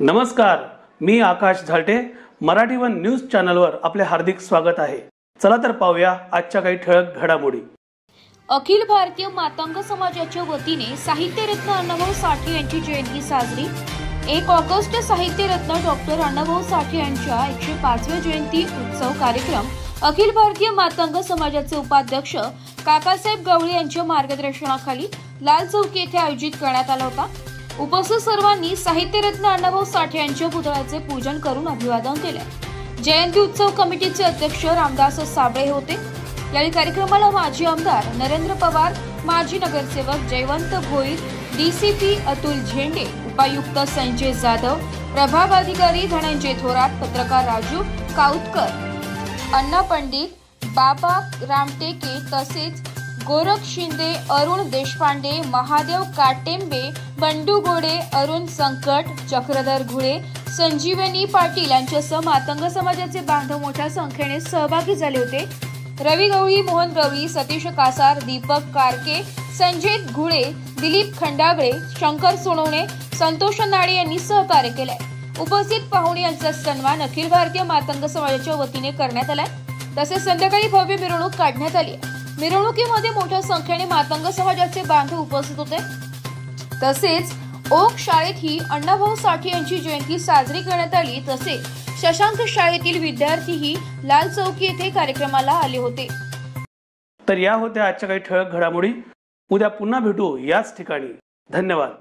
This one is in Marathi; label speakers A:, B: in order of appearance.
A: नमस्कार, मी आकाश झालटे. मराठी वन न्यूज चॅनलवर आपले हार्दिक स्वागत आहे. चला तर पाहूया आजच्या काही ठळक घडामोडी.
B: अखिल भारतीय मातंग समाजाच्या वतीने साहित्यरत्न अण्णाभाऊ साठे यांची जयंती साजरी. 1 ऑगस्ट साहित्यरत्न डॉक्टर अण्णाभाऊ साठे यांच्या 105व्या जयंती उत्सव कार्यक्रम अखिल भारतीय मातंग समाजाचे उपाध्यक्ष काकासाहेब गवळी यांच्या मार्गदर्शनाखाली लाल चौक येथे आयोजित करण्यात आला होता. उपस्थित सर्वांनी साहित्यरत्न अण्णाभाऊ साठे यांच्या पुतळ्याचे पूजन करून अभिवादन केले. जयंती उत्सव कमिटीचे अध्यक्ष रामदास साबळे होते. या कार्यक्रमाला माजी आमदार नरेंद्र पवार, माजी नगरसेवक जयवंत भोईर, डीसीपी अतुल झेंडे, उपायुक्त संजय जाधव, प्रभाग अधिकारी धनंजय थोरात, पत्रकार राजू काउतकर, अण्णा पंडित, बाबा रामटेके तसेच गोरख शिंदे, अरुण देशपांडे, महादेव काटेंबे, बंडू गोडे, अरुण संकट, चक्रधर घुळे, संजीवनी पाटील यांच्यासह मातंग समाजाचे बांधव मोठ्या संख्येने सहभागी झाले होते. रवी गवळी, मोहन गवळी, सतीश कासार, दीपक कारके, संजय घुळे, दिलीप खंडागळे, शंकर सोनवणे, संतोष नाडे यांनी सहकार्य केले. उपस्थित पाहुणे यांचा सन्मान अखिल भारतीय मातंग समाजाच्या वतीने करण्यात आलाय. तसेच संध्याकाळी भव्य मिरवणूक काढण्यात आली. मिरवणुकीमध्ये मोठ्या संख्येने मातंग समाजाचे बांधव उपस्थित होते. तसेच ओक शाळेतही अण्णाभाऊ साठे यांची जयंती साजरी करण्यात आली. तसेच शशांक शाळेतील विद्यार्थीही लाल चौक येथे कार्यक्रमाला आले होते.
A: तर या होत्या आजच्या काही ठळक घडामोडी. उद्या पुन्हा भेटू याच ठिकाणी. धन्यवाद.